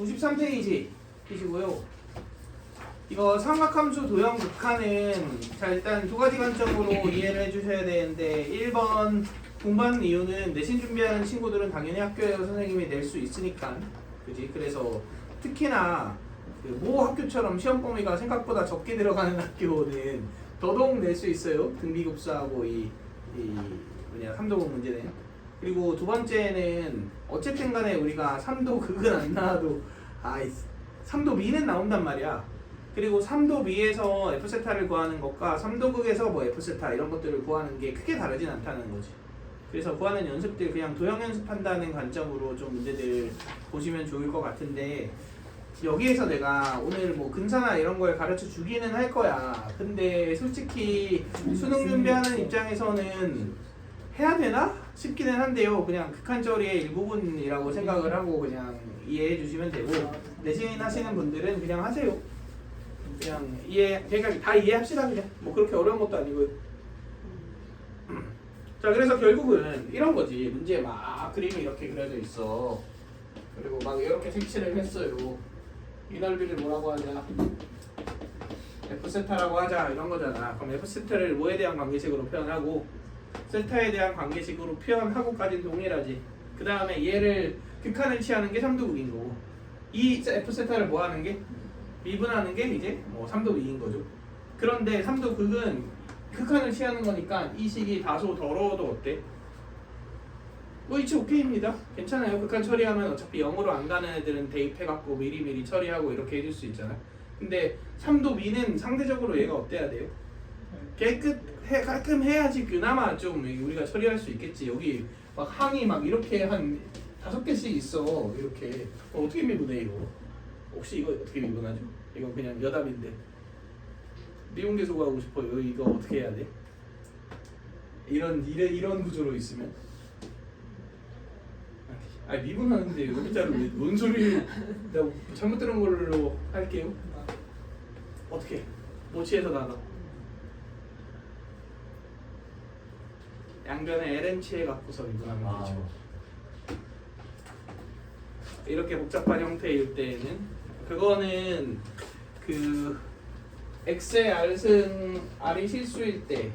93페이지 보시고요. 이거 삼각함수 도형 극한은 자 일단 두 가지 관점으로 이해를 해주셔야 되는데 1번 공부하는 이유는 내신 준비하는 친구들은 당연히 학교에서 선생님이 낼 수 있으니까 그지? 그래서 특히나 그모 학교처럼 시험 범위가 생각보다 적게 들어가는 학교는 더더욱 낼 수 있어요. 등비급수하고 이 삼도극 문제는. 그리고 두 번째는 어쨌든 간에 우리가 3도 극은 안 나와도 3도 미는 나온단 말이야. 그리고 3도 미에서 F세타를 구하는 것과 3도 극에서 뭐 F세타 이런 것들을 구하는 게 크게 다르진 않다는 거지. 그래서 구하는 연습들 그냥 도형 연습한다는 관점으로 좀 문제들 보시면 좋을 것 같은데 여기에서 내가 오늘 뭐 근사나 이런 걸 가르쳐 주기는 할 거야. 근데 솔직히 수능 준비하는 입장에서는 해야 되나 싶기는 한데요. 그냥 극한처리의 일부분이라고 생각을 하고 그냥 이해해 주시면 되고 내신 하시는 분들은 그냥 하세요. 그냥 그러니까 다 이해합시다. 그냥 뭐 그렇게 어려운 것도 아니고요. 자, 그래서 결국은 이런 거지. 문제에 막 그림이 이렇게 그려져 있어. 그리고 막 이렇게 색칠을 했어요. 이 넓이를 뭐라고 하냐? F세타라고 하자 이런 거잖아. 그럼 F세타를 뭐에 대한 관계식으로 표현하고 세타에 대한 관계식으로 표현하고까지는 동일하지. 그 다음에 얘를 극한을 취하는 게 3도극인 거고 이 F세타를 뭐 하는 게? 미분하는 게 이제 뭐 3도극인 거죠. 그런데 3도극은 극한을 취하는 거니까 이 식이 다소 더러워도 어때? 뭐 이치 오케이입니다. 괜찮아요. 극한 처리하면 어차피 0으로 안 가는 애들은 대입해갖고 미리미리 처리하고 이렇게 해줄 수 있잖아. 근데 3도 미는 상대적으로 얘가 어때야 돼요? 깔끔해야지 그나마 좀 우리가 처리할 수 있겠지. 여기 막 항이 막 이렇게 한 5개씩 있어. 이렇게 어떻게 미분해 이거? 혹시 이거 어떻게 미분하죠? 이건 그냥 여답인데 미분계수 구하고 싶어요. 이거 어떻게 해야 돼? 이런 구조로 있으면 미분하는데 여기자를 뭔 소리? 내가 잘못 들은 걸로 할게요. 어떻게? 모치에서 나눠. 양변에 ln치에 갖고서 미분하면 되죠. 이렇게 복잡한 형태일 때에는 그거는 그 x의 r승 r이 실수일 때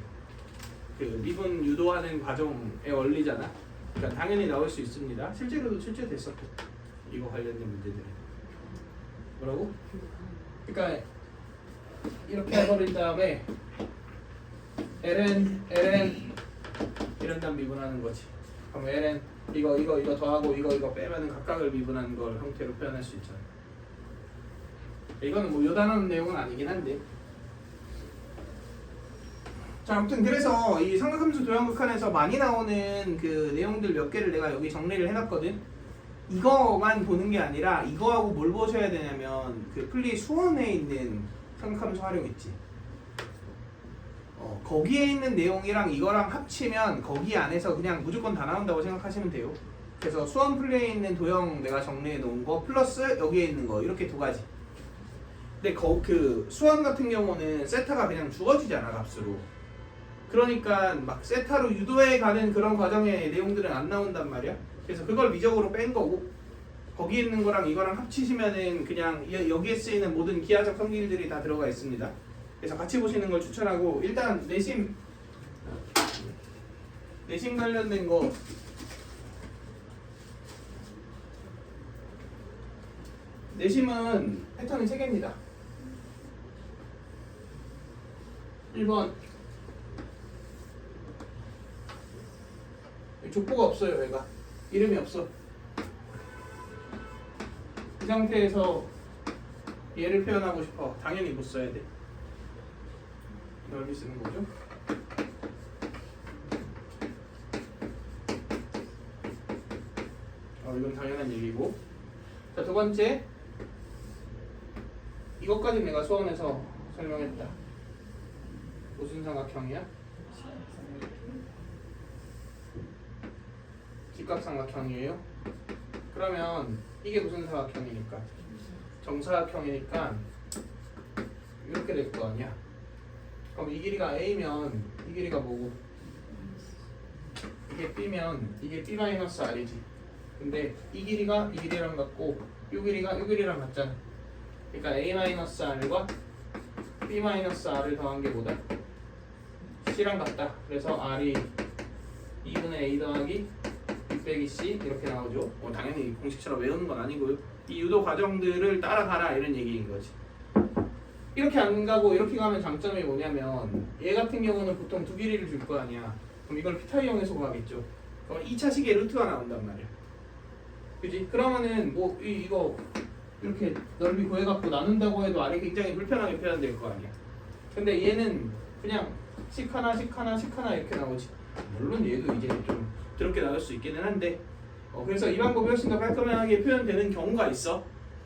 그 미분 유도하는 과정의 원리잖아. 그러니까 당연히 나올 수 있습니다. 실제로도 출제됐었고 이거 관련된 문제들은 뭐라고? 그러니까 이렇게 해버린 다음에 ln 이런 다음 미분하는 거지. 그럼 ln 이거 더하고 이거 빼면은 각각을 미분하는 걸 형태로 표현할 수 있잖아. 이거는 뭐 요단하는 내용은 아니긴 한데. 자, 아무튼 그래서 이 삼각함수 도형극한에서 많이 나오는 그 내용들 몇 개를 내가 여기 정리를 해놨거든. 이거만 보는 게 아니라 이거하고 뭘 보셔야 되냐면 그 플리 수원에 있는 삼각함수 활용 있지. 거기에 있는 내용이랑 이거랑 합치면 거기 안에서 그냥 무조건 다 나온다고 생각하시면 돼요. 그래서 수원 플리에 있는 도형 내가 정리해 놓은 거 플러스 여기에 있는 거 이렇게 두 가지. 근데 그 수원 같은 경우는 세타가 그냥 주어지잖아 값으로. 그러니까 막 세타로 유도해 가는 그런 과정의 내용들은 안 나온단 말이야. 그래서 그걸 미적으로 뺀 거고 거기 있는 거랑 이거랑 합치시면은 그냥 여기에 쓰이는 모든 기하적 성질들이 다 들어가 있습니다. 그래서 같이 보시는 걸 추천하고 일단 내심 관련된 거 내심은 패턴이 3개입니다. 1번 족보가 없어요. 얘가 이름이 없어. 이 상태에서 얘를 표현하고 싶어. 당연히 못 써야 돼. 넓이 쓰는 거죠. 이건 당연한 얘기고. 자, 두 번째 이것까지 내가 수원에서 설명했다. 무슨 삼각형이야? 직각삼각형이에요. 그러면 이게 무슨 사각형이니까? 정사각형이니까 이렇게 될 거 아니야. 그럼 이 길이가 A면 이 길이가 뭐고? 이게 B면 이게 B-R이지. 근데 이 길이가 이 길이랑 같고 요 길이랑 같잖아. 그러니까 a-r과 b-r을 더한 게 뭐다? c랑 같다. 그래서 r이 2분의 a 더하기 b 빼기 c 이렇게 나오죠. 당연히 공식처럼 외우는 건 아니고요. 이 유도 과정들을 따라가라 이런 얘기인 거지. 이렇게 안 가고 이렇게 가면 장점이 뭐냐면 얘 같은 경우는 보통 두 길이를 줄 거 아니야. 그럼 이걸 피타 이용해서 구하겠죠. 그럼 2차식의 루트가 나온단 말이야. 그지? 그러면은 뭐 이거 이렇게 넓이 구해갖고 나눈다고 해도 아래 굉장히 불편하게 표현될 거 아니야. 근데 얘는 그냥 식 하나 이렇게 나오지. 물론 얘도 이제 좀 더럽게 나올 수 있기는 한데 그래서 이 방법이 훨씬 더 깔끔하게 표현되는 경우가 있어.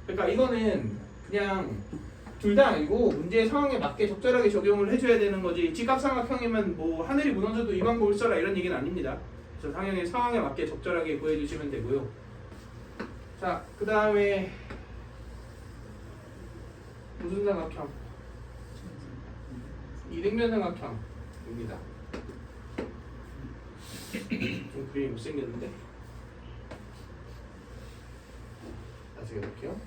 그러니까 이거는 그냥 둘 다 아니고 문제의 상황에 맞게 적절하게 적용을 해줘야 되는 거지. 직각삼각형이면 뭐 하늘이 무너져도 이 방법을 써라 이런 얘기는 아닙니다. 그래서 당연히 상황에 맞게 적절하게 구해주시면 되고요. 자, 그 다음에 무슨 삼각형? 이등변 삼각형입니다. 좀 그림이 못생겼는데 다시 해볼게요.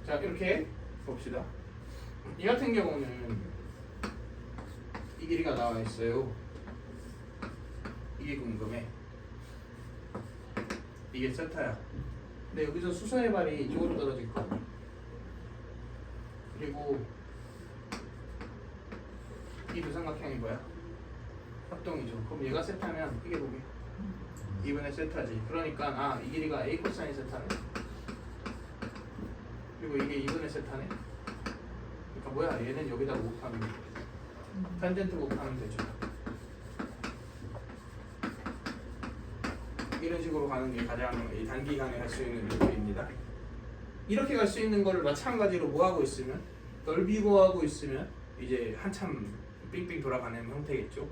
자, 이렇게 봅시다. 이 같은 경우는 이 길이가 나와 있어요. 이게 궁금해. 이게 세타야. 근데 여기서 수선의 발이 이쪽으로 떨어질 거 아니야. 그리고 이 두 삼각형이 뭐야? 합동이죠. 그럼 얘가 세타면 이게 뭐게? 2분의 세타지. 그러니까 이 길이가 a 코사인 세타네. 그리고 이게 2분의 세타네. 그러니까 뭐야? 얘는 여기다 곱하면 탄젠트 곱하면 되죠. 이런 식으로 가는 게 가장 단기간에 할 수 있는 루트입니다. 이렇게 갈 수 있는 거를 마찬가지로 뭐 하고 있으면 넓이 구하고 있으면 이제 한참 빙빙 돌아가는 형태겠죠.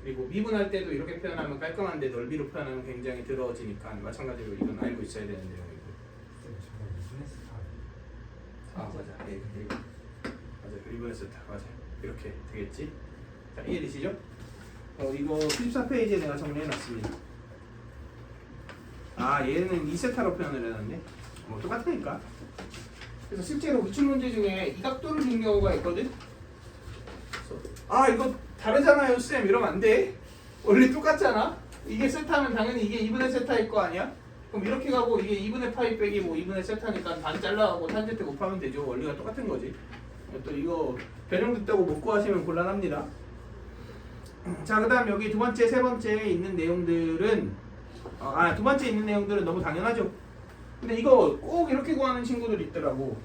그리고 미분할 때도 이렇게 표현하면 깔끔한데 넓이로 표현하면 굉장히 더러워지니까 마찬가지로 이건 알고 있어야 되는 내용이고. 맞아. 맞아. 리버스 세타 맞아. 이렇게 되겠지. 자, 이해되시죠? 이거 14페이지에 내가 정리해놨습니다. 얘는 2세타로 표현을 해놨네. 똑같으니까. 그래서 실제로 기출 문제 중에 이 각도를 준 경우가 있거든. 이거 다르잖아요 쌤 이러면 안 돼. 원래 똑같잖아. 이게 세타면 당연히 이게 2분의 세타일 거 아니야? 그럼 이렇게 가고 이게 2분의 파이 빼기 뭐 2분의 세타니까 반 잘라가고 탄젠트 곱하면 되죠. 원리가 똑같은 거지. 또 이거 변형 듣다고 못 구하시면 곤란합니다. 자, 그 다음 여기 두 번째, 세 번째 있는 내용들은 두 번째 있는 내용들은 너무 당연하죠. 근데 이거 꼭 이렇게 구하는 친구들이 있더라고.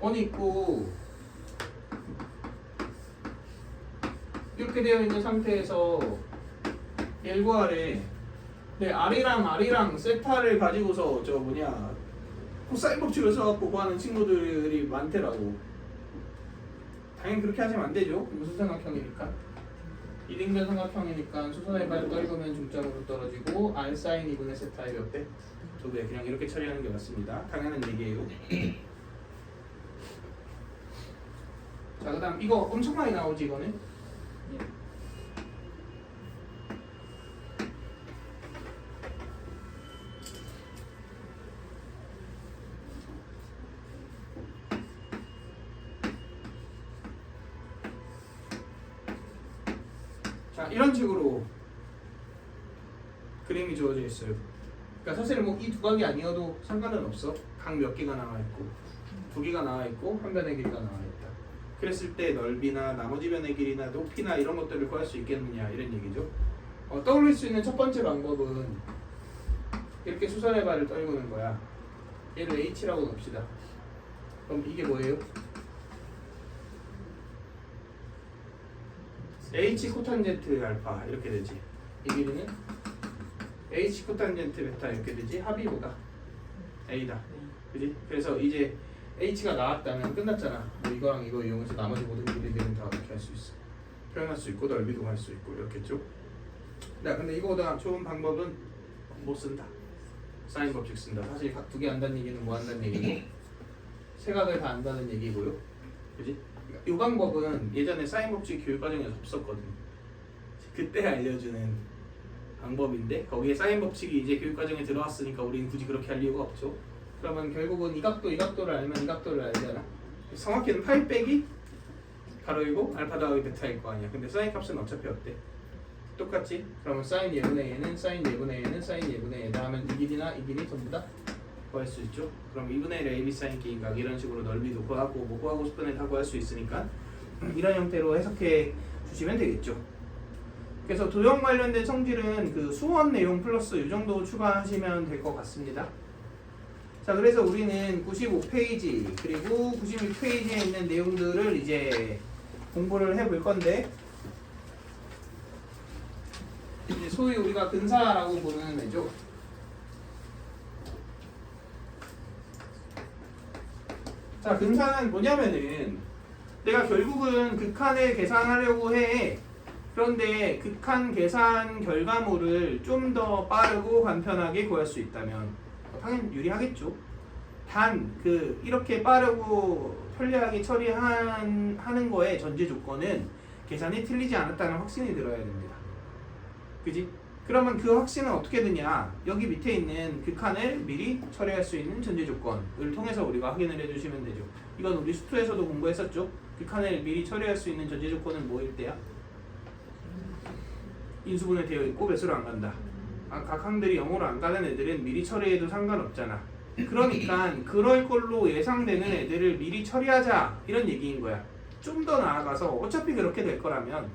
원이 있고 이렇게 되어 있는 상태에서 얘를 구하래. 근데 R이랑 세타를 가지고서 코사인 법칙을 써갖고 구하는 친구들이 많더라고. 당연히 그렇게 하시면 안 되죠. 무슨 삼각형이니까. 이등변 삼각형이니까 수선의 발 떨구면 중점으로 떨어지고 R 사인 2분의 세타의 몇 배? 2배. 그냥 이렇게 처리하는 게 맞습니다. 당연한 얘기예요. 자, 그 다음 이거 엄청 많이 나오지 이거는? 자, 이런 식으로 그림이 주어져 있어요. 그러니까 사실 뭐 이 두 각이 아니어도 상관은 없어. 각 몇 개가 나와 있고, 두 개가 나와 있고, 한 변의 길이가 나와 있다. 그랬을 때 넓이나 나머지 변의 길이나 높이나 이런 것들을 구할 수 있겠느냐 이런 얘기죠. 떠올릴 수 있는 첫 번째 방법은 이렇게 수선의 발을 떨구는 거야. 얘를 H라고 놉시다. 그럼 이게 뭐예요? H 코탄젠트 알파 이렇게 되지. 이 길이는 H 코탄젠트 베타 이렇게 되지. 합이 뭐다? A다. 그지? 그래서 이제 H가 나왔다면 끝났잖아. 뭐 이거랑 이거 이용해서 나머지 모든 길이들은 다 이렇게 할 수 있어. 표현할 수 있고 넓이도 할 수 있고 이렇겠죠. 네, 근데 이거보다 좋은 방법은 못 쓴다. 사인 법칙 쓴다. 사실 각 두 개 안다는 얘기는 뭐 한다는 얘기고 세각을 다 안다는 얘기고요. 그지? 이 방법은 예전에 사인 법칙 교육 과정에서 없었거든. 그때 알려주는 방법인데 거기에 사인 법칙이 이제 교육 과정에 들어왔으니까 우리는 굳이 그렇게 할 이유가 없죠. 그러면 결국은 이 각도를 알면 이 각도를 알잖아. 정확히는 8 빼기 가로 열고 알파 더하기 베타일 거 아니야. 근데 사인 값은 어차피 어때? 똑같지? 그러면 사인 예분의 얘는 사인 예분의 얘는 사인 예분의 얘다 하면 이 길이나 이 길이 전부 다 구할 수 있죠. 그럼 2분의 1 AB 사인 K각 이런 식으로 넓이도 구하고 뭐 구하고 싶은 애 다 구할 수 있으니까 이런 형태로 해석해 주시면 되겠죠. 그래서 도형 관련된 성질은 그 수원 내용 플러스 이 정도 추가하시면 될 것 같습니다. 자, 그래서 우리는 95페이지 그리고 96페이지에 있는 내용들을 이제 공부를 해볼 건데 이제 소위 우리가 근사라고 부르는 애죠. 자, 근사는 뭐냐면은 내가 결국은 극한을 계산하려고 해. 그런데 극한 계산 결과물을 좀 더 빠르고 간편하게 구할 수 있다면 당연히 유리하겠죠. 단 이렇게 빠르고 편리하게 처리하는 거의 전제 조건은 계산이 틀리지 않았다는 확신이 들어야 됩니다. 그지? 그러면 그 확신은 어떻게 되냐? 여기 밑에 있는 극한을 미리 처리할 수 있는 전제 조건을 통해서 우리가 확인을 해주시면 되죠. 이건 우리 수투에서도 공부했었죠. 극한을 미리 처리할 수 있는 전제 조건은 뭐일 때야? 인수분해 되어 있고 배수로 안 간다. 각 항들이 0으로 안 가는 애들은 미리 처리해도 상관없잖아. 그러니까 그럴 걸로 예상되는 애들을 미리 처리하자 이런 얘기인 거야. 좀 더 나아가서 어차피 그렇게 될 거라면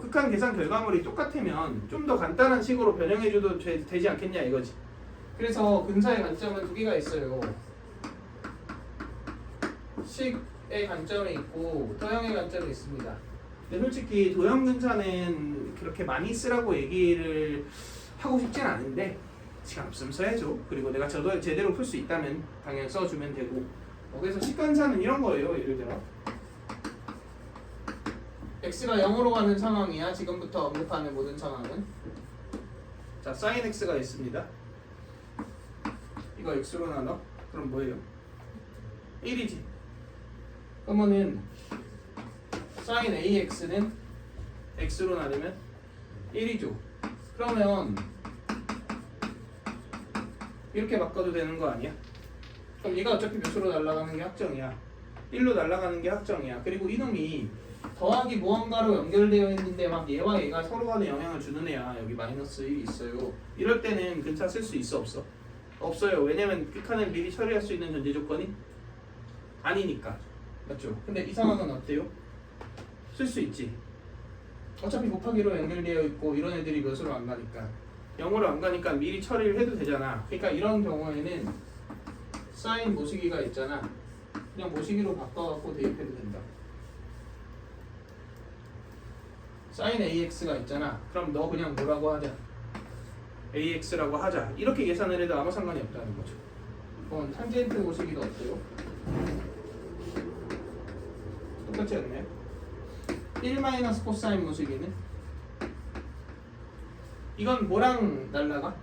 극한 계산 결과물이 똑같으면 좀 더 간단한 식으로 변형해줘도 되지 않겠냐 이거지. 그래서 근사의 관점은 두 개가 있어요. 식의 관점이 있고 도형의 관점이 있습니다. 근데 솔직히 도형 근사는 그렇게 많이 쓰라고 얘기를 하고 싶진 않은데 시간 없으면 써야죠. 그리고 내가 저도 제대로 풀 수 있다면 당연히 써주면 되고 그래서 식근사는 이런 거예요. 예를 들어 x가 0으로 가는 상황이야. 지금부터 언급하는 모든 상황은 자 sin x가 있습니다. 이거 x로 나눠? 그럼 뭐예요? 1이지. 그러면은 sin ax는 x로 나누면 1이죠. 그러면 이렇게 바꿔도 되는 거 아니야? 그럼 얘가 어차피 몇으로 날아가는 게 확정이야. 1로 날아가는 게 확정이야. 그리고 이놈이 더하기 무언가로 연결되어 있는데 막 얘와 얘가 서로 간에 영향을 주는 애야. 여기 마이너스 1이 있어요. 이럴 때는 근사 쓸 수 있어 없어? 없어요. 왜냐면 극한을 미리 처리할 수 있는 전제 조건이 아니니까. 맞죠? 근데 이 상황은 어때요? 쓸 수 있지. 어차피 곱하기로 연결되어 있고 이런 애들이 몇으로 안 가니까 0으로 안 가니까 미리 처리를 해도 되잖아. 그러니까 이런 경우에는 사인 모시기가 있잖아. 그냥 모시기로 바꿔갖고 대입해도 된다. 사인 AX가 있잖아. 그럼 너 그냥 뭐라고 하자? AX라고 하자. 이렇게 계산을 해도 아무 상관이 없다는 거죠. 그럼 탄젠트 모시기도 어때요? 똑같지 않나요? 1 코사인 모시기는? 이건 뭐랑 날라가?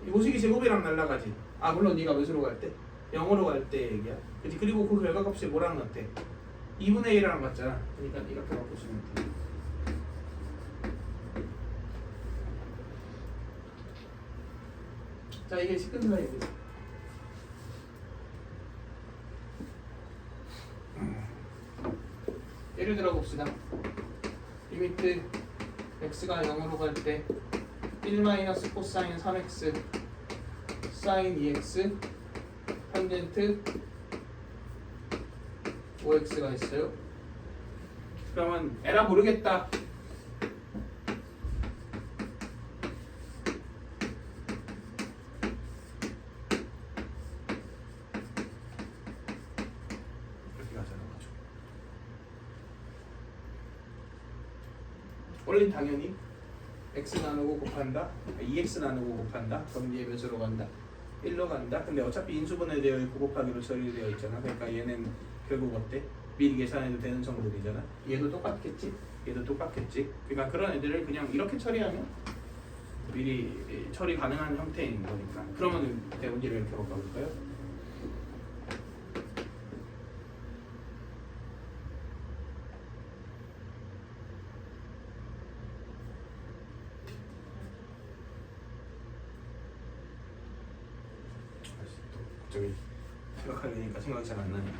이 모시기 제곱이랑 날라가지. 아 물론 네가 몇으로 갈 때? 0으로 갈 때 얘기야. 그치? 그리고 그 결과값이 뭐랑 같아? 2분의 1이랑 같잖아. 그러니까 이렇게 바꾸시면 돼. 자 이게 식근사입니다. 예를 들어 봅시다. 리미트 x가 0으로 갈 때 1 코사인 3x 사인 2x 탄젠트 5x가 있어요. 그러면 에라 모르겠다. 원래는 당연히 x 나누고 곱한다. 2x 나누고 곱한다. 그럼 얘 몇으로 간다? 1로 간다. 근데 어차피 인수분해되어 있고 곱하기로 처리되어 있잖아. 그러니까 얘는 결국 어때? 미리 계산해도 되는 정도이잖아. 얘도 똑같겠지? 얘도 똑같겠지. 그러니까 그런 애들을 그냥 이렇게 처리하면 미리 처리 가능한 형태인 거니까. 그러면 대문제를 이렇게 바꿔볼까요? 갑자기 생각하려니까 생각이 잘 안 나네.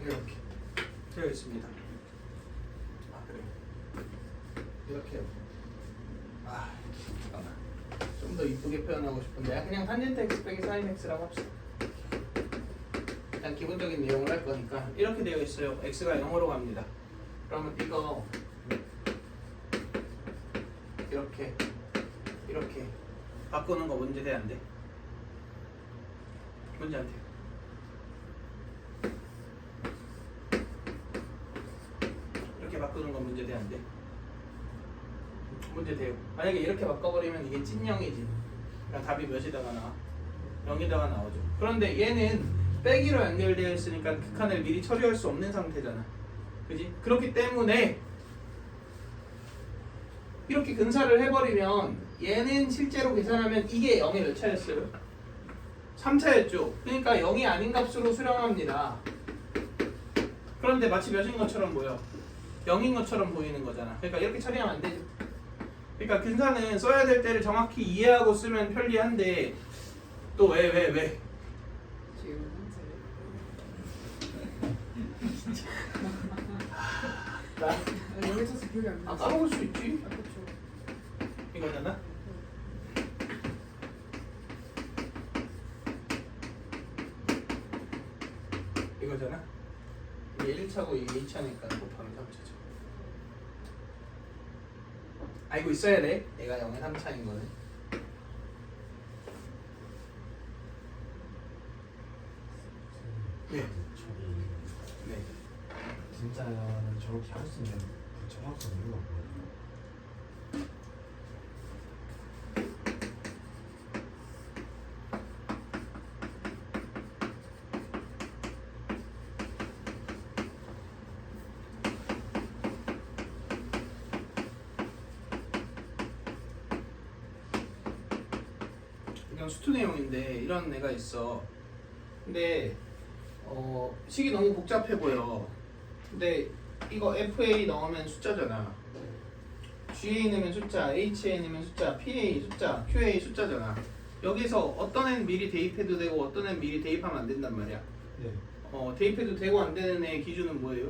이렇게 되어 있습니다. 아 그래. 이렇게. 아 잠깐만. 좀 더 이쁘게 표현하고 싶은데 그냥 탄젠트 x 빼기 사인 x라고 합시다. 일단 기본적인 내용을 할 거니까 이렇게 되어 있어요. x가 0으로 갑니다. 그러면 이거 이렇게 바꾸는 거 문제 돼 안 돼? 문제 안 돼. 이렇게 바꾸는 건 문제 돼 안 돼? 문제 돼요. 만약에 이렇게 바꿔버리면 이게 찐0이지. 그럼 답이 몇이다가 나와? 0이다가 나오죠. 그런데 얘는 빼기로 연결되어 있으니까 극한을 미리 처리할 수 없는 상태잖아. 그지? 그렇기 때문에 이렇게 근사를 해버리면 얘는 실제로 계산하면 이게 0의 몇 차였어요? 3차였죠. 그러니까 0이 아닌 값으로 수렴합니다. 그런데 마치 몇인 것처럼 보여. 0인 것처럼 보이는 거잖아. 그러니까 이렇게 처리하면 안 되죠. 그러니까 근사는 써야 될 때를 정확히 이해하고 쓰면 편리한데 또 왜? 여기 있어서 기억이 안 나. 아 까먹을 수 있지. 아, 그쵸. 이거잖아. 이거잖아. 이게 1차고 이게 2차니까 곱하면 3차죠. 알고 있어야 돼. 얘가 0의 3차인 거는. 네. 네. 진짜 저렇게 할 수 있는 그 정확한 이유가 뭐예요? 그냥 수투 내용인데 이런 애가 있어. 근데 식이 너무 복잡해 보여. 근데 이거 FA 넣으면 숫자잖아. GA 넣으면 숫자, HA 넣으면 숫자, PA 숫자, QA 숫자잖아. 여기서 어떤 애는 미리 대입해도 되고 어떤 애는 미리 대입하면 안 된단 말이야. 네. 대입해도 되고 안 되는 애 기준은 뭐예요?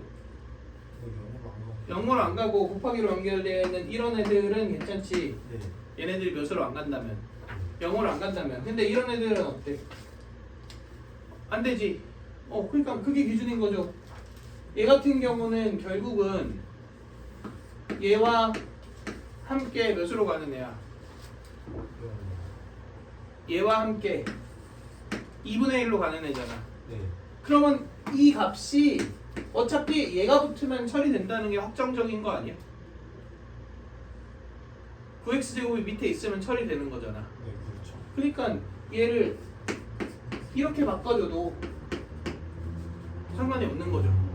뭐 0으로 안 가고 곱하기로 연결되어 있는 이런 애들은 괜찮지. 네. 얘네들이 몇으로 안 간다면 0으로 안 간다면. 근데 이런 애들은 어때? 안 되지. 그러니까 그게 기준인 거죠. 얘 같은 경우는 결국은 얘와 함께 몇으로 가는 애야? 얘와 함께 2분의 1로 가는 애잖아. 네. 그러면 이 값이 어차피 얘가 붙으면 처리된다는 게 확정적인 거 아니야? 9x제곱이 밑에 있으면 처리되는 거잖아. 네, 그렇죠. 그러니까 얘를 이렇게 바꿔줘도 상관이 없는 거죠.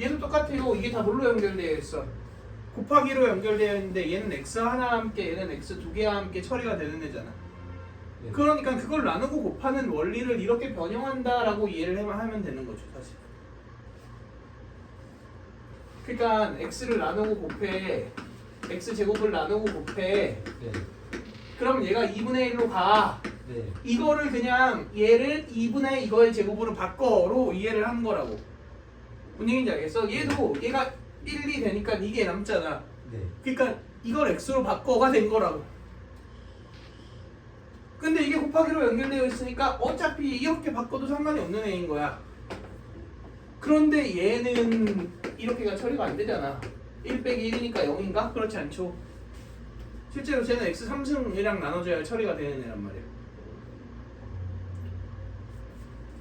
얘도 똑같아요. 이게 다 뭘로 연결되어 있어? 곱하기로 연결되어 있는데 얘는 x 하나와 함께 얘는 x 두 개와 함께 처리가 되는 애잖아. 네. 그러니까 그걸 나누고 곱하는 원리를 이렇게 변형한다라고 이해를 하면 되는 거죠, 사실. 그러니까 x를 나누고 곱해, x 제곱을 나누고 곱해. 네. 그럼 얘가 2분의 1로 가. 네. 이거를 그냥 얘를 2분의 이거의 제곱으로 바꿔로 이해를 한 거라고. 뭔 얘기인지 알겠어? 얘도 얘가 1이 되니까 이게 남잖아. 네. 그러니까 이걸 x로 바꿔가 된 거라고. 근데 이게 곱하기로 연결되어 있으니까 어차피 이렇게 바꿔도 상관이 없는 애인 거야. 그런데 얘는 이렇게가 처리가 안 되잖아. 1 빼기 1이니까 0인가? 그렇지 않죠. 실제로 쟤는 x 3승이랑 나눠줘야 처리가 되는 애란 말이야.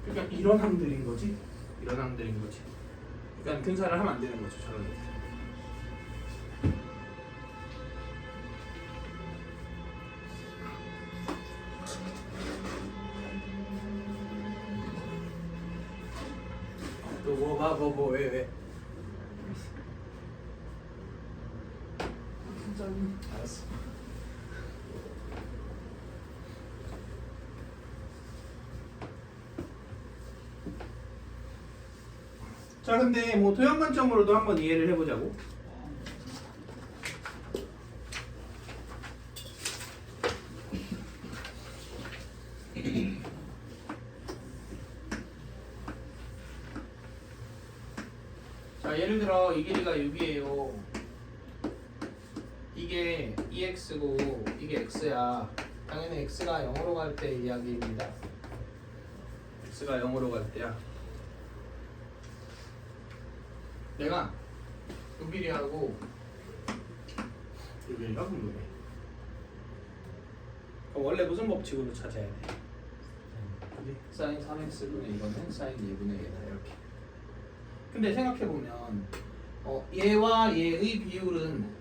그러니까 이런 항들인 거지. 이런 항들인 거지. 그러니까 근사를 하면 안 되는 거죠. 저런 애들. 또 왜? 진짜 알았어. 자, 근데 뭐 도형 관점으로도 한번 이해를 해보자고. 자, 예를 들어 이 길이가 6이에요. 이게 2x고 이게 x야. 당연히 x가 0으로 갈 때 이야기입니다. x가 0으로 갈 때야. 내가 이 길이하고 이 길이가 궁금해. 그럼 원래 무슨 법칙으로 찾아야 돼? 그지? 사인 3x분의 이거는 사인 2분의 1이다 이렇게. 근데 생각해보면 얘와 얘의 비율은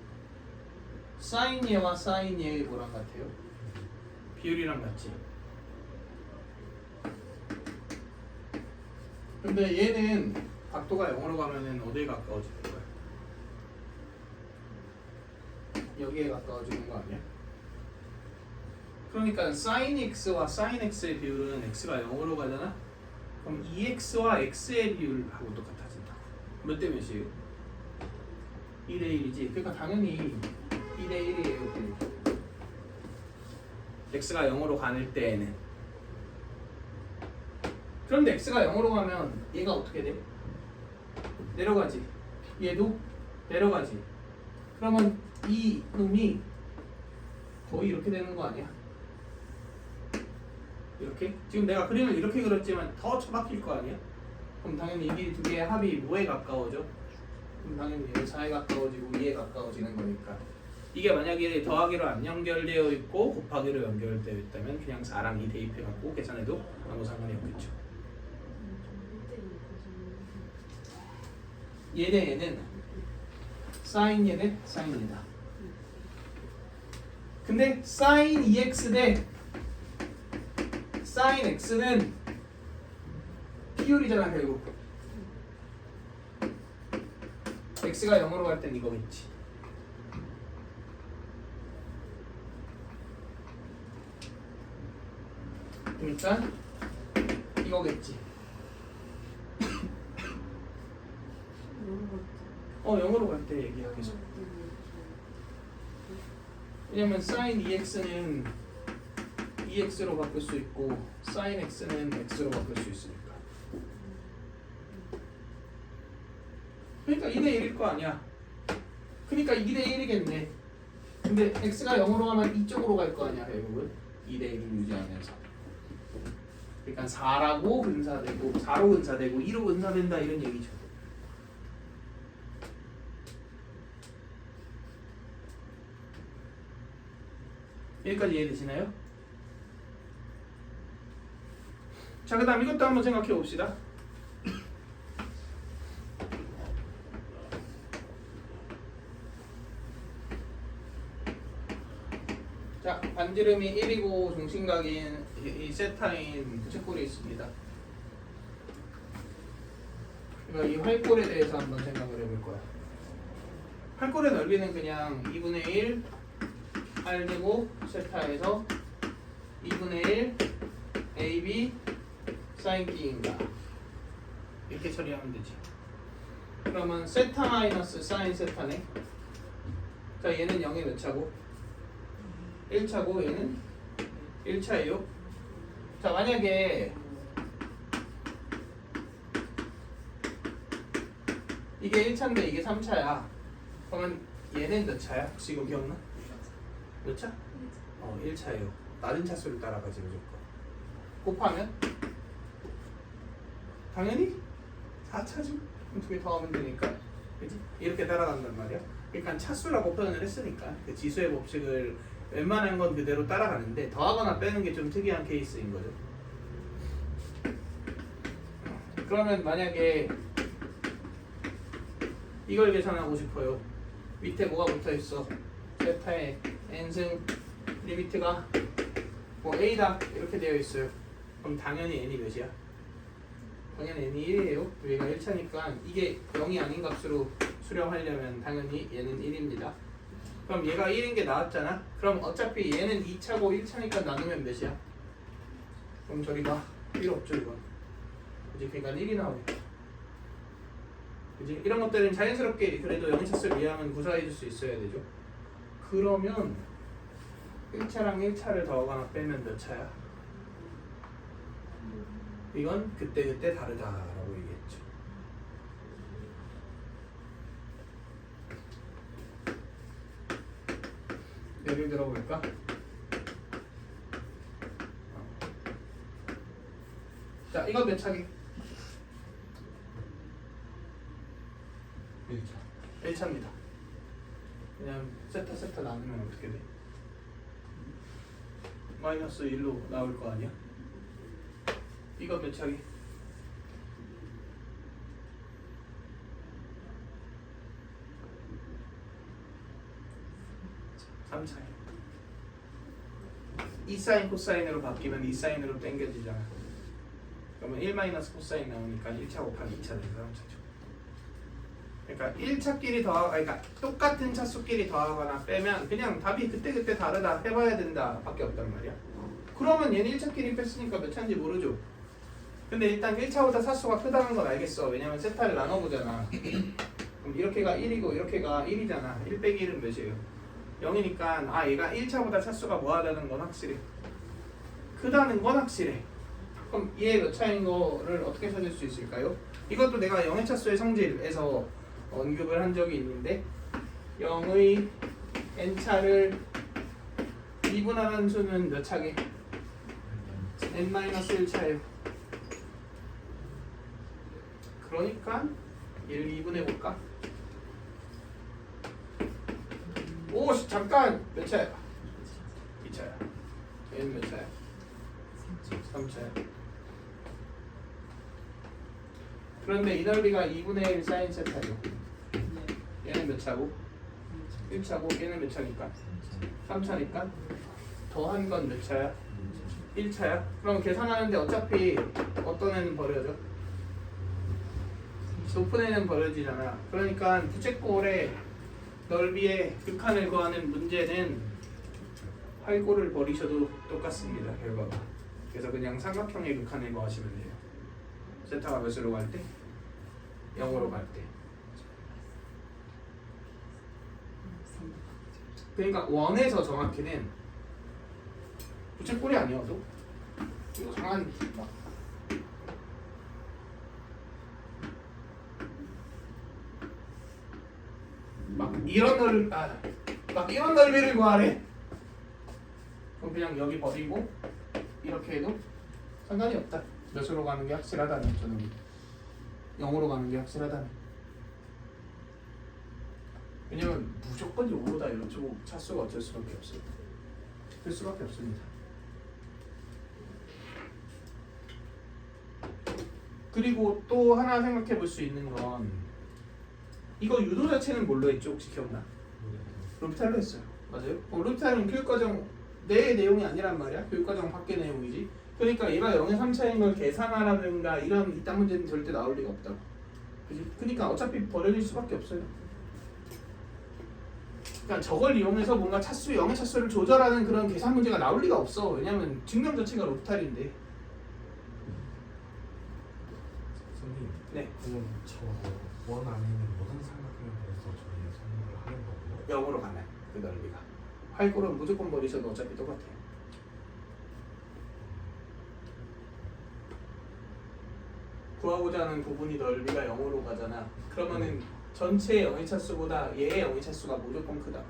사인 얘와 사인 얘의 뭐랑 같아요? 비율이랑 같지. 근데 얘는 각도가 0으로 가면은 어디에 가까워지는 거야? 여기에 가까워지는 거 아니야? 그러니까 sin x와 sin x의 비율은 x가 0으로 가잖아? 그럼 2x와 x의 비율하고 똑같아진다. 몇 대 몇이에요? 2대 1이지. 그러니까 당연히 2대 1이에요. x가 0으로 가는 때에는. 그런데 x가 0으로 가면 얘가 어떻게 돼? 내려가지. 얘도 내려가지. 그러면 이 놈이 거의 이렇게 되는 거 아니야? 이렇게? 지금 내가 그림을 이렇게 그렸지만 더 처박힐 거 아니야? 그럼 당연히 이 두 개의 합이 뭐에 가까워져? 그럼 당연히 얘 4에 가까워지고 2에 가까워지는 거니까. 이게 만약에 더하기로 안 연결되어 있고 곱하기로 연결되어 있다면 그냥 4랑 2 대입해갖고 계산해도 아무 상관이 없겠죠. 얘 대 얘는 사인 얘 대 사인 얘다. 근데 사인 2x 대 사인 x는 비율이잖아 결국. x가 0으로 갈 땐 이거겠지. 그러니까 이거겠지. 0으로 갈 때 얘기야 계속. 왜냐면 sin 2x는 2x로 바꿀 수 있고 sin x는 x로 바꿀 수 있으니까. 그러니까 2대 1일 거 아니야. 그러니까 2대 1이겠네. 근데 x가 0으로 가면 이쪽으로 갈 거 아니야 결국은. 2대 1을 유지하면서. 그러니까 4라고 근사되고 4로 근사되고 2로 근사된다 이런 얘기죠. 여기까지 이해되시나요? 자, 그 다음 이것도 한번 생각해 봅시다. 자, 반지름이 1이고 중심각인 이 세타인 부채꼴이 있습니다. 그러니까 이 활꼴에 대해서 한번 생각을 해볼 거야. 활꼴의 넓이는 그냥 2분의 1 R제곱 세타에서 2분의 1 AB 사인 B인가 이렇게 처리하면 되지. 그러면 세타 마이너스 사인 세타네. 자, 얘는 0의 몇 차고? 1차고 얘는 1차예요. 자, 만약에 이게 1차인데 이게 3차야. 그러면 얘는 몇 차야? 혹시 이거 기억나? 몇 차? 1차예요. 낮은 차수를 따라가지 무조건. 곱하면 당연히 4차죠. 두 개 더하면 되니까, 그렇지? 이렇게 따라간단 말이야. 그러니까 차수라고 표현을 했으니까 그 지수의 법칙을 웬만한 건 그대로 따라가는데 더하거나 빼는 게 좀 특이한 케이스인 거죠. 그러면 만약에 이걸 계산하고 싶어요. 밑에 뭐가 붙어있어? 세타의 n승 리미트가 뭐 a다 이렇게 되어 있어요. 그럼 당연히 n이 몇이야? 당연히 n이 1이에요. 얘가 1차니까 이게 0이 아닌 값으로 수렴하려면 당연히 얘는 1입니다. 그럼 얘가 1인 게 나왔잖아. 그럼 어차피 얘는 2차고 1차니까 나누면 몇이야? 그럼 저리 가. 필요 없죠 이건. 그지? 그러니까 1이 나오네. 그지? 이런 것들은 자연스럽게 그래도 영차수를 이해하면 구사해 줄 수 있어야 되죠. 그러면 1차랑 1차를 더하거나 빼면 몇 차야? 이건 그때그때 다르다라고 얘기했죠. 예를 들어볼까? 자, 이건 몇 차기? 1차 1차입니다. 왜냐면 세타 나누면 어떻게 돼? 마이너스 1로 나올 거 아니야? 이건 몇 차기? 3차기. 이 사인 코사인으로 바뀌면 이 사인으로 당겨지잖아. 그러면 1 마이너스 코사인 나오니까 1차 곱하기 2차 되니까 3차죠. 그러니까 1차끼리 그러니까 똑같은 차수끼리 더하거나 빼면 그냥 답이 그때그때 다르다 해봐야 된다 밖에 없단 말이야. 그러면 얘는 1차끼리 뺐으니까 몇 차인지 모르죠. 근데 일단 1차보다 차수가 크다는 걸 알겠어. 왜냐면 세타를 나눠보잖아. 그럼 이렇게가 1이고 이렇게가 1이잖아. 1 빼기 1은 몇이에요? 0이니까 아 얘가 1차보다 차수가 뭐하다는 건 확실해. 크다는 건 확실해. 그럼 얘 몇 차인 거를 어떻게 찾을 수 있을까요? 이것도 내가 0의 차수의 성질에서 언급을 한 적이 있는데 0의 n차를 미분하는 수는 몇 차게? n-1차예요. 그러니까 얘를 2분해 볼까? 오 잠깐! 몇 차야? 2차야. 얘는 몇 차야? 3차야. 그런데 이 넓이가 2분의 1 사인 세타죠. 얘는 몇 차고? 1차고 얘는 몇 차니까? 3차니까 더한 건 몇 차야? 1차야? 그럼 계산하는데 어차피 어떤 애는 버려져? 높은 애는 버려지잖아. 그러니까 부채꼴의 넓이의 극한을 구하는 문제는 활골을 버리셔도 똑같습니다. 결과가. 그래서 그냥 삼각형의 극한을 구하시면 돼요. 세타가 몇으로 갈 때? 0으로 갈 때. 그러니까 원에서 정확히는 부채꼴이 아니어도 이상한 막 이런 넓이를 구하래. 그럼 그냥 여기 버리고 이렇게 해도 상관이 없다. 몇으로 가는 게 확실하다는 저는 0으로 가는 게 확실하다는. 왜냐면 무조건 0으로다 이런 쪽 차수가 어쩔 수밖에 없어요. 될 수밖에 없습니다. 그리고 또 하나 생각해 볼 수 있는 건 이거 유도 자체는 뭘로 했죠? 혹시 기억나? 로피탈로 했어요. 맞아요? 로피탈은 교육과정 내 내용이 아니란 말이야. 교육과정 밖의 내용이지. 그러니까 얘가 0의 3차인 걸 계산하라든가 이딴 문제는 절대 나올 리가 없다고. 그지? 그러니까 어차피 버려질 수밖에 없어요. 그러니까 저걸 이용해서 뭔가 차수 0의 차수를 조절하는 그런 계산 문제가 나올 리가 없어. 왜냐면 증명 자체가 로피탈인데. 선생님 네. 그럼 저원 안에 있는 모든 삼각형에 대해서 저희 설명을 하는 거고요. 0으로 가면 그 넓이가. 활골은 무조건 버리셔도 어차피 똑같아요. 구하고자 하는 부분이 넓이가 0으로 가잖아. 그러면은 전체 0의 차수보다 얘의 0의 차수가 무조건 크다.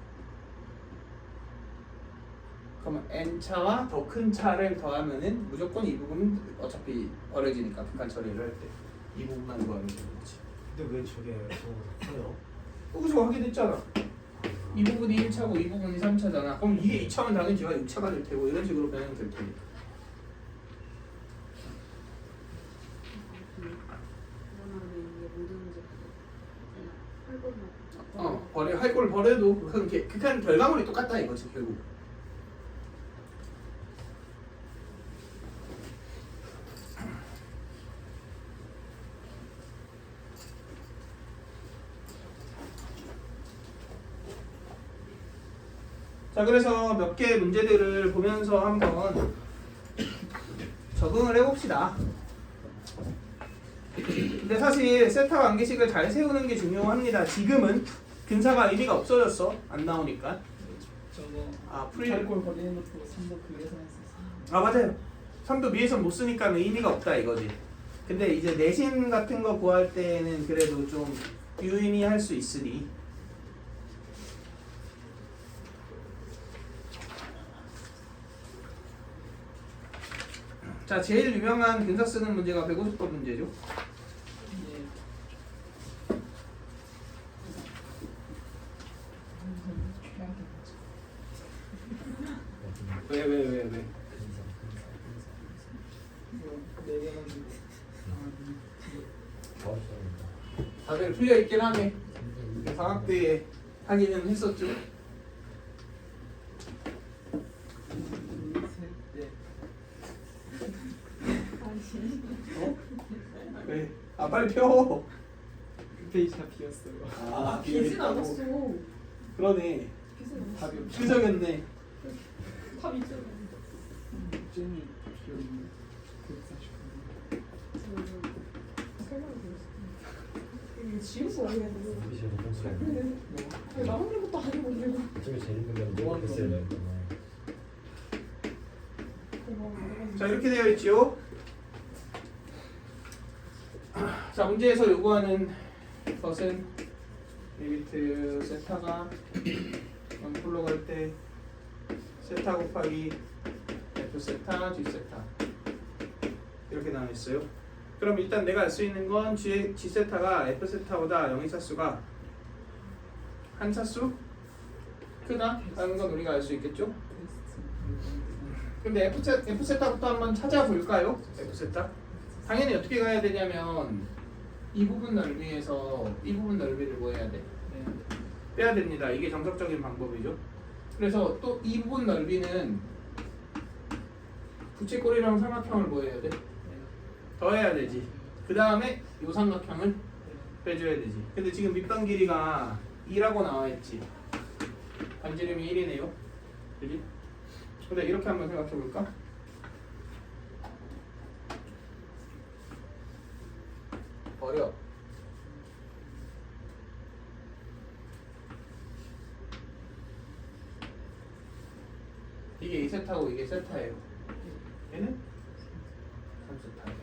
그러면 n차와 더 큰 차를 더하면은 무조건 이 부분은 어차피 버려지니까 극한 처리를 할 때 이 부분만 구하면 되는 거지. 근데 왜 저게 저보다 커요? 여기서 확인했잖아. 이 부분이 1차고 이 부분이 3차잖아. 그럼 이게 2차면 당연히 제가 6차가 될 테고 이런 식으로 변형될 테니까. 할 걸 버려도 극한 결과물이 똑같다 이거지 결국. 자, 그래서 몇 개의 문제들을 보면서 한번 적응을 해봅시다. 근데 사실 세타 관계식을 잘 세우는 게 중요합니다. 지금은 근사가 의미가 없어졌어. 안 나오니까. 저거 풀이. 알콜 버리는 것도 3도 그에서 했었어. 아, 맞아요. 3도 위에서 못 쓰니까 의미가 없다 이거지. 근데 이제 내신 같은 거 구할 때는 그래도 좀 유의미할 수 있으니. 자, 제일 유명한 근사 쓰는 문제가 150번 문제죠. 예. 최악의 문제. 왜? 이거 4개만 주고. 다들 풀려 있긴 하네. 방학 때 하기는 했었죠. 왜? 아, 빨리 펴. 페이지 다 비었어요. 아, 비진 않았어. 그러네. 비진 않았어. 답이 없어. 추적였네. 답 있잖아. 잼이 비었네. 149. 설명을 들었어. 이거 지울 거 아니야? 왜 나오는 것도 아니고 이러고. 자, 이렇게 되어 있지요. 자, 문제에서 요구하는 것은 리미트 세타가 원폴로 갈 때 세타 곱하기 F 세타 G 세타 이렇게 나와 있어요. 그럼 일단 내가 알 수 있는 건 G 세타가 F 세타보다 영의 차수가 한 차수 크다라는 건 우리가 알 수 있겠죠? 근데 F 세타부터 한번 찾아볼까요? F 세타? 당연히 어떻게 가야 되냐면 이 부분 넓이에서 이 부분 넓이를 뭐 해야 돼? 빼야 됩니다. 이게 정석적인 방법이죠. 그래서 또 이 부분 넓이는 부채꼴이랑 삼각형을 뭐 해야 돼? 더해야 되지. 그 다음에 이 삼각형을 빼줘야 되지. 근데 지금 밑반 길이가 2라고 나와있지. 반지름이 1이네요. 그지? 근데 이렇게 한번 생각해볼까? 어려. 이게 2세타고 이게 세타예요. 얘는 3세타예요.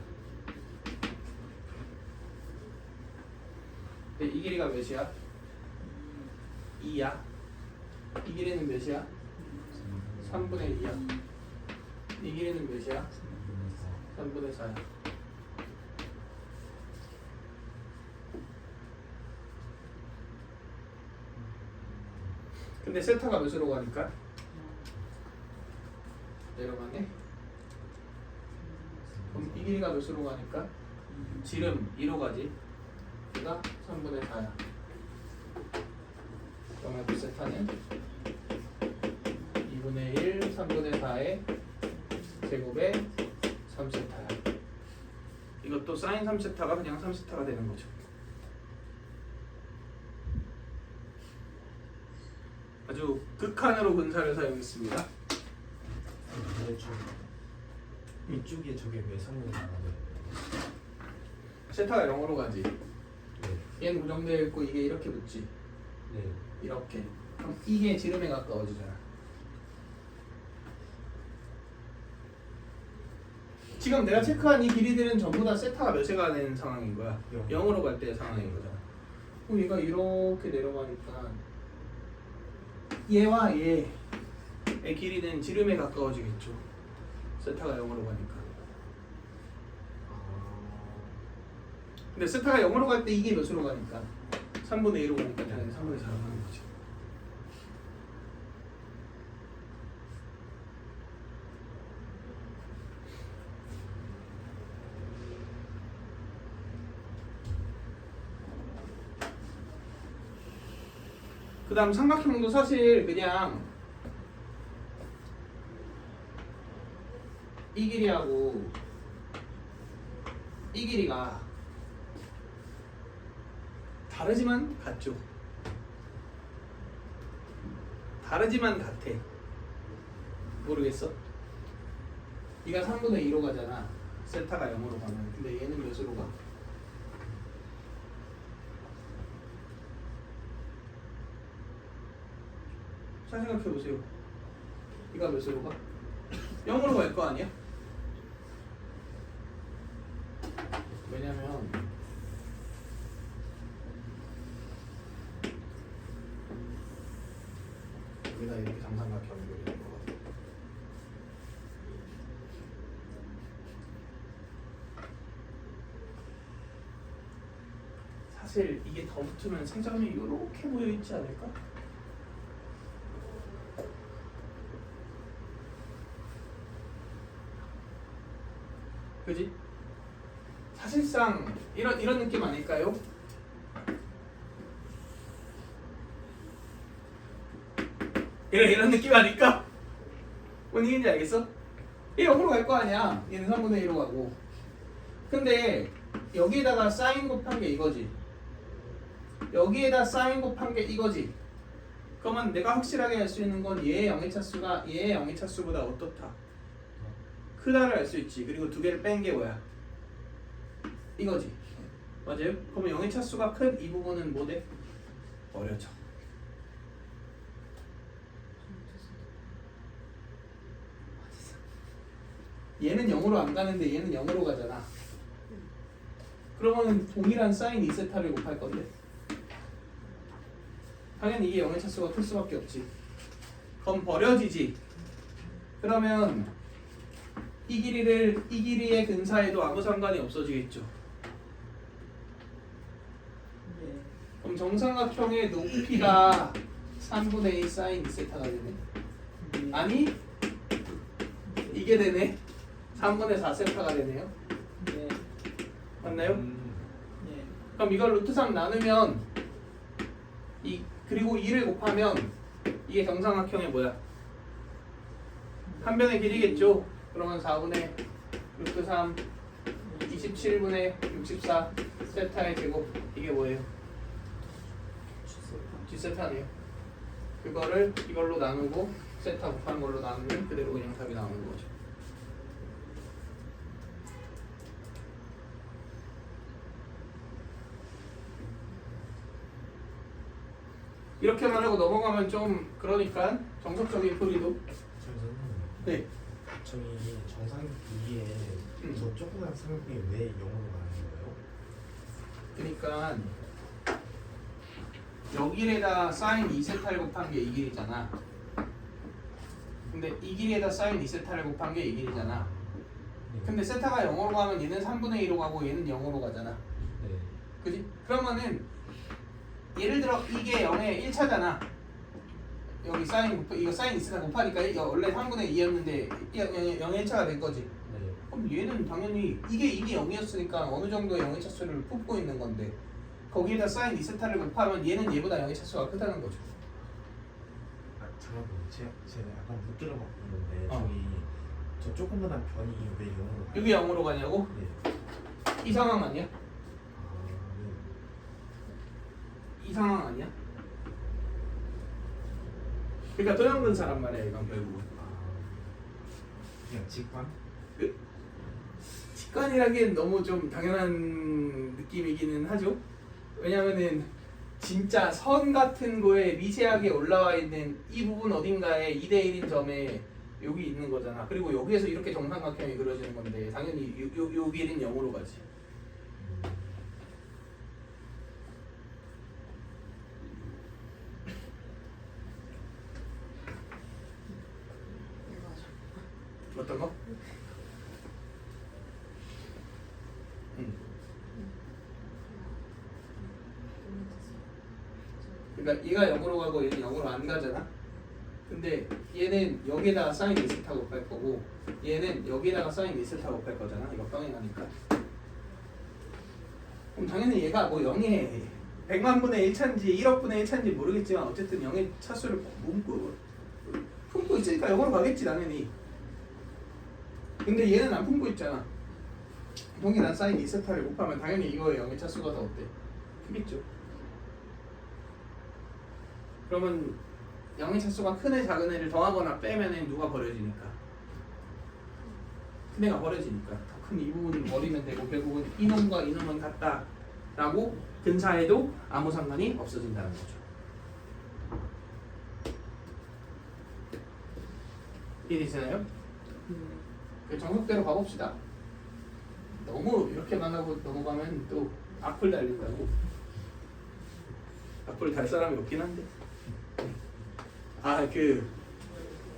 근데 이 길이가 몇이야? 2야. 이 길이는 몇이야? 3분의 2야. 이 길이는 몇이야? 3분의 4야. 근데 세타가 몇으로 가니까? 내려가네? 그럼 이 길이가 몇으로 가니까? 지름 2로 가지. 얘가 3분의 4야. 그러면 F 세타는 2분의 1, 3분의 4의 제곱에 3세타야. 이것도 사인 3세타가 그냥 3세타가 되는 거죠. 아주 극한으로 근사를 사용했습니다. 이쪽에 저게 왜 상관이 나가요? 세타가 0으로 가지. 네. 얘는 고정되어 있고 이게 이렇게 붙지. 네. 이렇게. 그럼 이게 지름에 가까워지잖아. 지금 내가 체크한 이 길이들은 전부 다 세타가 몇에 가는 상황인 거야. 0으로 갈 때의 상황인 거잖아. 그럼 얘가 이렇게 내려가니까 얘와 얘의 길이는 지름에 가까워지겠죠. 세타가 0으로 가니까. 근데 세타가 0으로 갈 때 이게 몇으로 가니까? 3분의 1로 가니까 당연히 3분의 4로 가는 거지. 그 다음 삼각형도 사실 그냥 이 길이하고 이 길이가 다르지만 같죠. 다르지만 같아. 모르겠어? 이가 3분의 2로 가잖아. 세타가 0으로 가면. 근데 얘는 몇으로 가? 잘 생각해보세요. 이가 몇으로 가? 0으로 갈 거 아니야? 왜냐면 여기다 이렇게 정삼각형을 그리는 거거든. 사실 이게 더 붙으면 세점이 이렇게 모여 있지 않을까? 그지? 사실상 이런 느낌 아닐까요? 이런 느낌 아닐까? 뭔 얘기인지 알겠어? 얘 0으로 갈 거 아니야. 얘는 3분의 1로 가고. 근데 여기에다가 사인 곱한 게 이거지. 여기에다 사인 곱한 게 이거지. 그러면 내가 확실하게 알 수 있는 건 얘의 영의 차수가 얘의 영의 차수보다 어떻다. 크다를 알 수 있지. 그리고 두 개를 뺀 게 뭐야? 이거지. 맞아요? 그러면 영의 차수가 큰 이 부분은 뭐 돼? 버려져. 얘는 0으로 안 가는데 얘는 0으로 가잖아. 그러면 동일한 사인 2세타를 곱할 건데 당연히 이게 0의 차수가 클 수밖에 없지. 그럼 버려지지. 그러면 이 길이의 근사에도 아무 상관이 없어지겠죠. 네. 그럼 정삼각형의 높이가 3분의 2 사인 2세타가 되네. 네. 아니 이게 되네. 3분의 4세타가 되네요. 네. 맞나요? 네. 그럼 이걸 루트 3 나누면 그리고 2를 곱하면 이게 정삼각형의 뭐야? 한 변의 길이겠죠. 그러면 4분의 루트 3 27분의 64 세타의 제곱 이게 뭐예요? G세타네요. 그거를 이걸로 나누고 세타 곱한 걸로 나누면 그대로 그냥 답이 나오는 거죠. 이렇게 말하고 넘어가면 좀 그러니까 정석적인 풀이도 선생님, 네. 저희 정상 위에 저 조그만 삼각형이 왜 0으로 가는 거예요? 그러니까 여기에다 사인 2세타를 곱한 게 이 길이잖아. 근데 이 길이에다 사인 2세타를 곱한 게 이 길이잖아. 근데 세타가 0으로 가면 얘는 3분의 2로 가고 얘는 0으로 가잖아. 네. 그지? 그러면은 예를 들어 이게 0의 1차잖아. 여기 사인 이거 사인 2세타 곱하니까 원래 3분의 2였는데 0의 1차가 된 거지. 네. 그럼 얘는 당연히 이게 이미 0이었으니까 어느 정도 0의 차수를 뽑고 있는 건데 거기에다 사인 2세타를 곱하면 얘는 얘보다 0의 차수가 크다는 거죠. 아 잠깐만, 제가 약간 못 들어봤는데 어. 저기 저 조그만한 변이 왜 0으로 가요? 여기 0으로 가냐고? 네. 이 상황 아니야? 아, 네. 이 상황 아니야? 그러니까 도형근사란 말이야 이건 결국은. 아, 그냥 직관? 직관이라기엔 너무 좀 당연한 느낌이기는 하죠. 왜냐면은 진짜 선 같은 거에 미세하게 올라와 있는 이 부분 어딘가에 2대1인 점에 여기 있는 거잖아. 그리고 여기에서 이렇게 정삼각형이 그려지는 건데 당연히 요 길이는 0으로 가지. 어떤 거? 그러니까 얘가 0으로 가고 얘는 0으로 안 가잖아. 근데 얘는 여기에다가 사인 2세타 곱할 거고 얘는 여기에다가 사인 2세타 곱할 거잖아. 이거 병행하니까. 그럼 당연히 얘가 뭐 0에 100만 분의 1차인지 1억 분의 1차인지 모르겠지만 어쨌든 0의 차수를 품고 있으니까 0으로 가겠지 당연히. 근데 얘는 안 품고 있잖아. 동일한 사인 2세타를 곱하면 당연히 이거의 0의 차수가 더 어때? 크겠죠. 그러면 0의 차수가 큰 애 작은 애를 더하거나 빼면은 누가 버려지니까? 큰 애가 버려지니까 더 큰 이 부분을 버리면 되고 결국은 이놈과 이놈은 같다라고 근사해도 아무 상관이 없어진다는 거죠. 이해되시나요? 그 정석대로 가봅시다. 너무 이렇게만 하고 넘어가면 또 악플 달린다고. 악플 달 사람이 없긴 한데. 그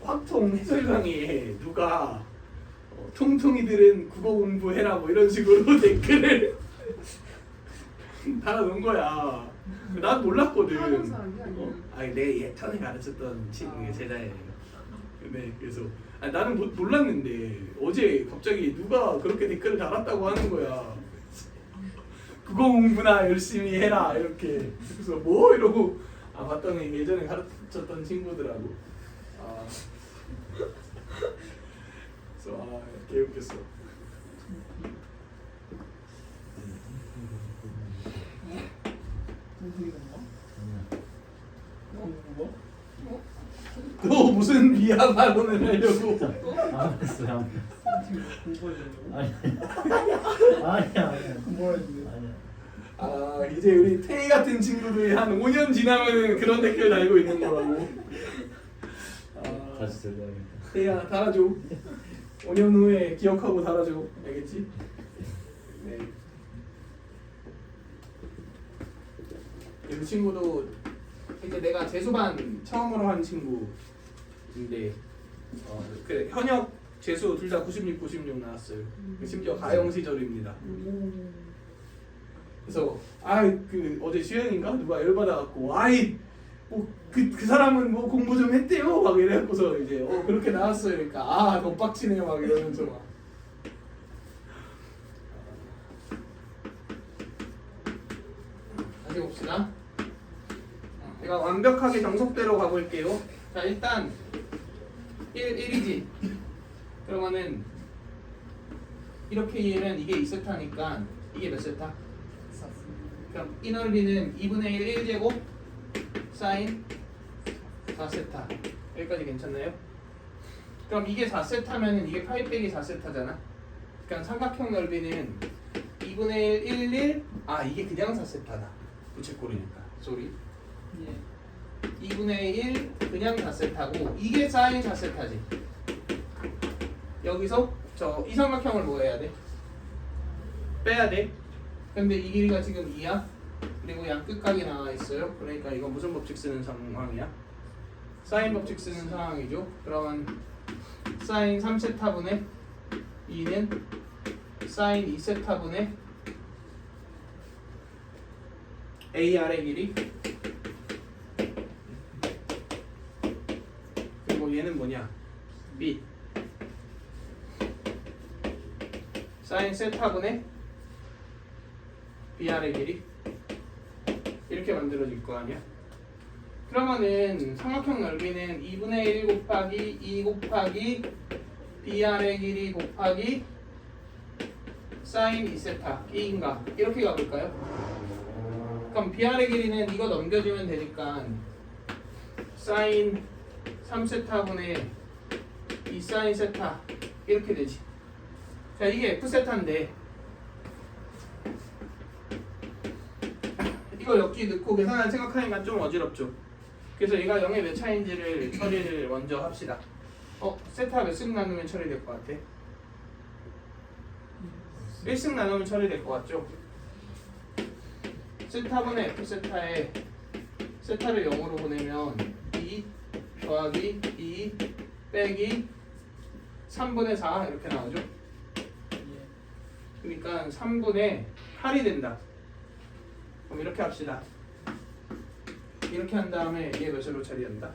확통 해설 강의에 누가 통통이들은 국어 공부해라 뭐 이런 식으로 댓글을 달아놓은 거야. 난 몰랐거든. 하는 사람이 아니야. 아니 내 예전에 가르쳤던 친구의 제자예요. 네, 그래서 나는 몰랐는데 어제 갑자기 누가 그렇게 댓글을 달았다고 하는 거야. 국어 공부나 열심히 해라 이렇게. 그래서 뭐 이러고 봤더니 예전에 가르쳤던 친구더라고. 그래서 개웃겼어. 너 무슨 비하 발언을 하려고? 안 했어요. 아니야. 이제 우리 태희 같은 친구들이 한 5년 지나면 그런 댓글 달고 있는 거라고. 다시 들려야겠다. 태희야 달아줘. 5년 후에 기억하고 달아줘. 알겠지? 네. 이 친구도 이제 내가 재수반 처음으로 한 친구인데 그래 현역 재수 둘 다 96, 96 나왔어요. 심지어 가영 시절입니다. 그래서 그 어제 수영인가 누가 열받아갖고 그 사람은 뭐 공부 좀 했대요 막 이래갖고서 이제 그렇게 나왔어요. 그러니까 너 빡치네요 막 이러면서 막. 다시 봅시다. 제가 완벽하게 정석대로 가볼게요. 자 일단 1이지. 그러면은 이렇게 이해는 이게 2세타니까 이게 몇 세타? 그럼 이 넓이는 2분의 1 1제곱 사인 4세타. 여기까지 괜찮나요? 그럼 이게 4세타면은 이게 파이 빼기 4세타잖아. 그러니까 삼각형 넓이는 2분의 1 1 1 이게 그냥 4세타다. 부채꼴이니까. 쏘리. 2분의 1 그냥 4세타고 이게 사인 4세타지. 여기서 이 삼각형을 뭐 해야 돼? 빼야 돼. 근데 이 길이가 지금 2야. 그리고 양 끝각이 나와 있어요. 그러니까 이건 무슨 법칙 쓰는 상황이야? 사인 법칙 쓰는 상황이죠. 그러면 사인 3세타분의 2는 사인 2세타분의 AR의 길이 그리고 얘는 뭐냐? B 사인 세타분의 BR의 길이 이렇게 만들어질 거 아니야? 그러면은 삼각형 넓이는 2분의 1 곱하기 2 곱하기 BR의 길이 곱하기 사인 2세타 A인가? 이렇게 가볼까요? 그럼 BR의 길이는 이거 넘겨주면 되니까 사인 3세타분의 2 사인 세타 이렇게 되지. 자 이게 F세타인데 이거 여기 넣고 계산을 생각하니까 좀 어지럽죠. 그래서 얘가 0의 몇 차인지를 처리를 먼저 합시다. 세타 몇 승 나누면 처리될 것 같아? 1승 나누면 처리될 것 같죠? 세타분의 F세타에 세타를 0으로 보내면 2 더하기 2 빼기 3분의 4 이렇게 나오죠? 그러니까 3분의 8이 된다. 그럼 이렇게 합시다. 이렇게 한 다음에 얘 몇으로 처리한다?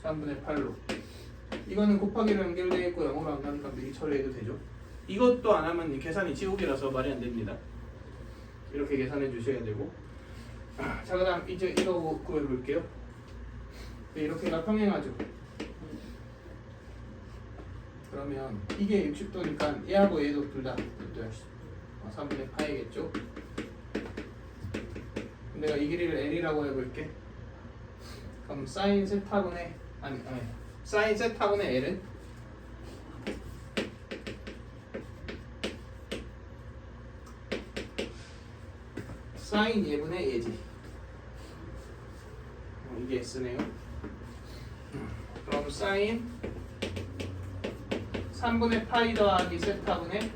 3분의 8로. 이거는 곱하기로 연결되어 있고 0으로 안 가니까 미리 처리해도 되죠. 이것도 안 하면 계산이 지옥이라서 말이 안 됩니다. 이렇게 계산해 주셔야 되고 자 그다음 이제 이거 구해볼게요. 이렇게가 평행하죠. 그러면 이게 60도니까 얘하고 얘도 둘 다 3분의 파이겠죠. 내가 이 길이를 L이라고 해볼게. 그럼 사인 세타분의 사인 세타분의 L은 사인 예분의 예지. 이게 S네요. 그럼 사인 3분의 파이 더하기 세타분의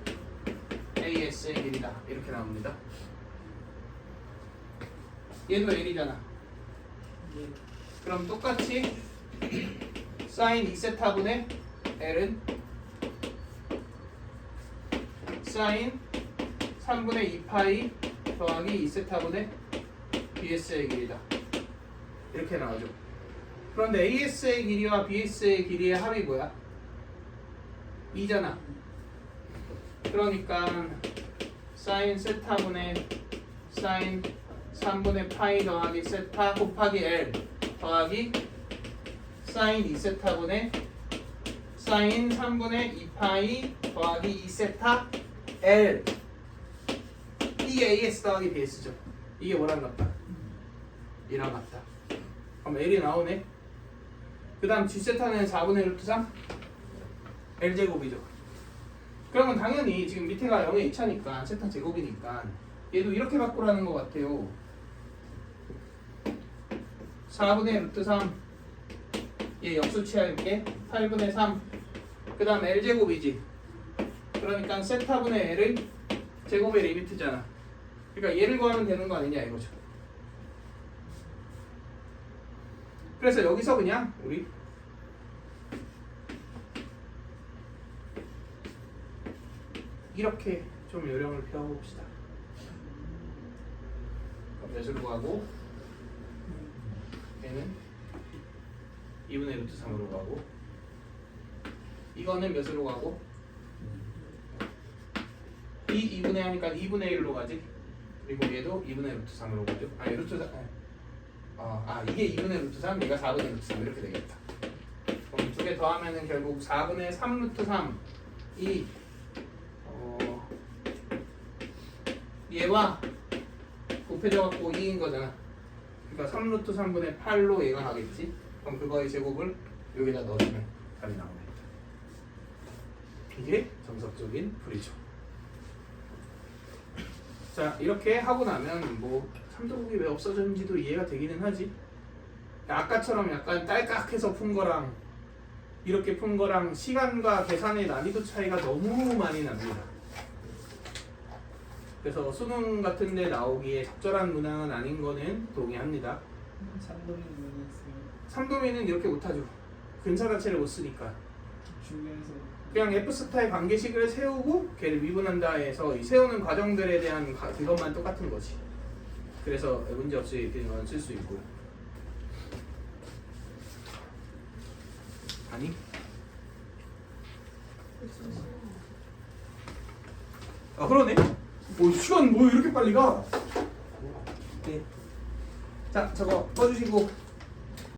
AS의 길이다. 이렇게 나옵니다. 얘도 L이잖아. 그럼 똑같이 사인 2세타분의 L은 사인 3분의 2파이 더하기 2세타분의 BS의 길이다. 이렇게 나오죠. 그런데 AS의 길이와 BS의 길이의 합이 뭐야? 2잖아. 그러니까 사인 세타분의 사인 3분의 파이 더하기 세타 곱하기 L 더하기 사인 2세타분의 사인 3분의 2파이 더하기 2세타 L. 이게 AS 더하기 BS죠. 이게 뭐랑 같다? 이랑 같다. 그럼 L이 나오네. 그 다음 G세타는 4분의 루트 3 L제곱이죠. 그러면 당연히 지금 밑에가 0에 2차니까 세타 제곱이니까 얘도 이렇게 바꾸라는 것 같아요. 4분의 루트 3 얘 역수치할게. 8분의 3 그 다음 L제곱이지. 그러니까 세타분의 L의 제곱의 리미트잖아. 그러니까 얘를 구하면 되는 거 아니냐 이거죠. 그래서 여기서 그냥 우리 이렇게 좀 요령을 펴봅시다. 몇으로 가고 얘는 2분의 루트 3으로 가고 이거는 몇으로 가고 이 2분의 하니까 2분의 1로 가지. 그리고 얘도 2분의 루트 3으로 가죠. 아니 루트 3 이게 2분의 루트 3 얘가 4분의 루트 3 이렇게 되겠다. 그럼 두 개 더하면은 결국 4분의 3 루트 3이 얘와 곱해져 갖고 2인 거잖아. 그러니까 3 루트 3분의 8로 얘가 가겠지. 그럼 그거의 제곱을 여기다 넣어주면 답이 나옵니다. 이게 정석적인 풀이죠. 자 이렇게 하고 나면 뭐 삼도국이 왜 없어졌는지도 이해가 되기는 하지. 아까처럼 약간 딸깍해서 푼 거랑 이렇게 푼 거랑 시간과 계산의 난이도 차이가 너무 많이 납니다. 그래서 수능 같은 데 나오기에 적절한 문항은 아닌 거는 동의합니다. 삼도면 뭐였어요? 삼도면은 이렇게 못하죠. 근사 자체를 못 쓰니까. 중요해서 그냥 F스타의 관계식을 세우고 걔를 미분한다 해서 이 세우는 과정들에 대한 그것만 똑같은 거지. 그래서 문제없이 그냥 쓸 수 있고요. 아니? 아 그러네? 시간 뭐 이렇게 빨리 가? 네. 자 저거 꺼주시고